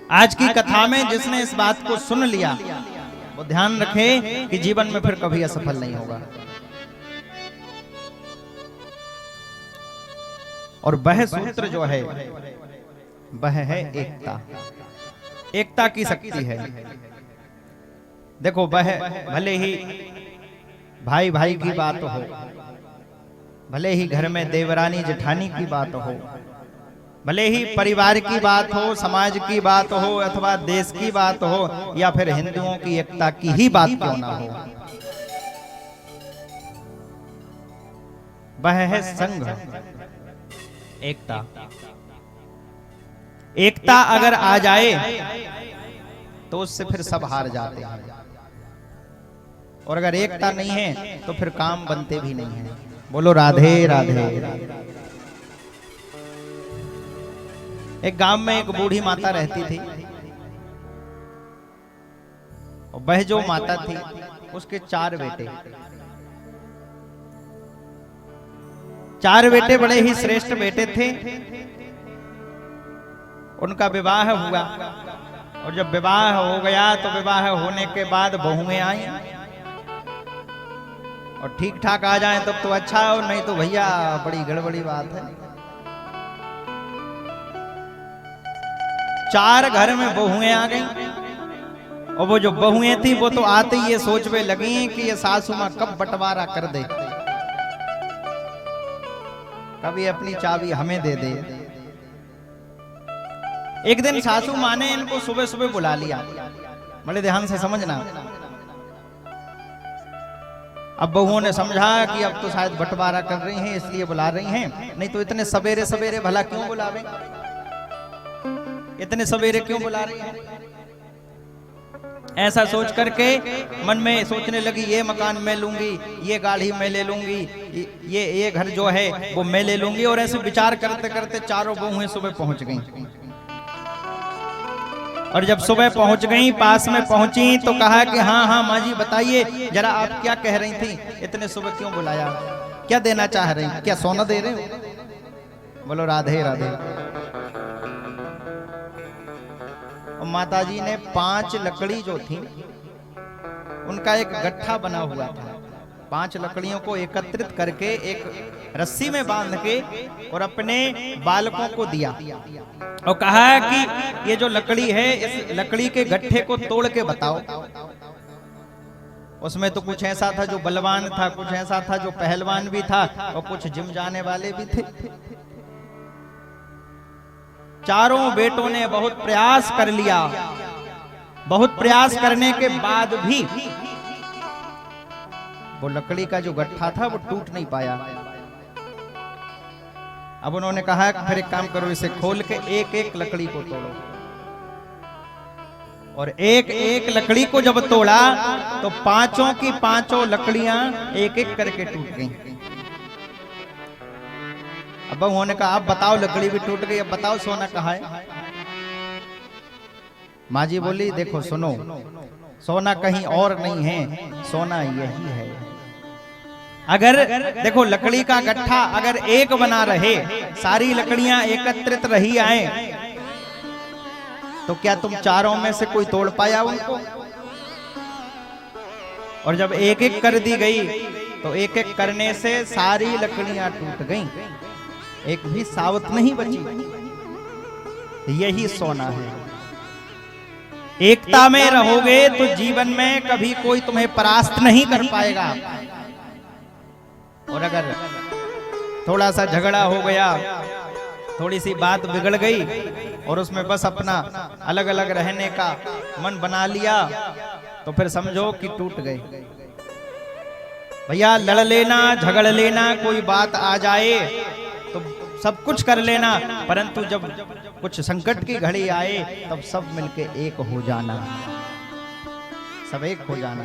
आज की कथा में जिसने इस बात को सुन लिया वो ध्यान रखे कि जीवन में फिर कभी असफल नहीं होगा। और वह सूत्र जो है वह है एकता। एकता की शक्ति है। देखो वह भले ही भाई भाई की बात हो, भले ही घर में देवरानी जेठानी की बात हो, भले ही परिवार की बात हो, समाज की बात हो, अथवा देश की बात हो, या फिर हिंदुओं की एकता की ही बात क्यों ना हो, वह है संघ, एकता। एकता अगर आ जाए तो उससे फिर सब हार जाते हैं, और अगर एकता नहीं है तो फिर काम बनते भी नहीं हैं। बोलो राधे राधे। एक गांव में एक बूढ़ी माता रहती थी, और वह जो माता थी उसके 4 बेटे, 4 बेटे बड़े ही श्रेष्ठ बेटे थे। उनका विवाह हुआ, और जब विवाह हो गया तो विवाह होने के बाद बहुएं आई, और ठीक ठाक आ जाए तब तो अच्छा, और नहीं तो भैया बड़ी गड़बड़ी बात है। 4 घर में बहुएं आ गई, और वो जो बहुएं थी वो तो आते ही ये सोचने लगी कि ये सासू मां कब बंटवारा कर दे, कभी अपनी चाबी हमें दे दे। एक दिन सासू मां ने इनको सुबह सुबह बुला लिया। बड़े ध्यान से समझना। अब बहुओं ने समझा कि अब तो शायद बंटवारा कर रही हैं इसलिए बुला रही हैं, नहीं तो इतने सवेरे सवेरे भला क्यों बुलावे, इतने सवेरे क्यों बुला रही हैं। ऐसा सोच करके मन में सोचने लगी, ये मकान मैं लूंगी, ये गाड़ी मैं ले लूंगी, ये घर जो है वो मैं ले लूंगी। और ऐसे विचार करते करते चारों बहुएं सुबह पहुंच गईं। और जब सुबह पहुंच गईं, पास में पहुंची तो कहा कि हाँ हाँ माँ जी बताइए जरा, आप क्या कह रही थी, इतने सुबह क्यों बुलाया, क्या देना चाह रही, क्या सोना दे रहे हो। बोलो राधे राधे। और माताजी ने 5 लकड़ी जो थी उनका एक गट्ठा बना हुआ था, 5 लकड़ियों को एकत्रित करके एक रस्सी में बांध के और अपने बालकों को दिया, और कहा कि ये जो लकड़ी है इस लकड़ी के गट्ठे को तोड़ के बताओ। उसमें तो कुछ ऐसा था जो बलवान था, कुछ ऐसा था जो पहलवान भी था, और कुछ जिम जाने वाले भी थे। चारों बेटों ने बहुत प्रयास कर लिया, बहुत प्रयास करने के बाद भी वो लकड़ी का जो गट्ठा था वो टूट नहीं पाया। अब उन्होंने कहा फिर एक काम करो, इसे खोल के एक एक लकड़ी को तोड़ो। और एक एक लकड़ी को जब तोड़ा तो 5 की 5 लकड़ियां एक एक करके टूट गईं। अब उन्होंने कहा अब बताओ, लकड़ी भी टूट गई, अब बताओ सोना कहाँ है। माँ जी बोली देखो सुनो, सोना कहीं और नहीं है, सोना यही है। अगर देखो लकड़ी का गट्ठा अगर एक बना रहे, सारी लकड़ियां एकत्रित रही आए, तो क्या तुम चारों में से कोई तोड़ पाया उनको। और जब एक एक कर दी गई तो एक एक करने से सारी लकड़ियां टूट गईं, एक भी सावत नहीं बची। यही सोना है। एकता में रहोगे तो जीवन में कभी कोई तुम्हें परास्त नहीं कर पाएगा। और अगर थोड़ा सा झगड़ा हो गया, थोड़ी सी बात बिगड़ गई और उसमें बस अपना अलग अलग रहने का मन बना लिया, तो फिर समझो कि टूट गए। भैया लड़ लेना, झगड़ लेना, कोई बात आ जाए तो सब कुछ कर लेना, परंतु जब कुछ संकट की घड़ी आए तब सब मिलके एक हो जाना, सब एक हो जाना।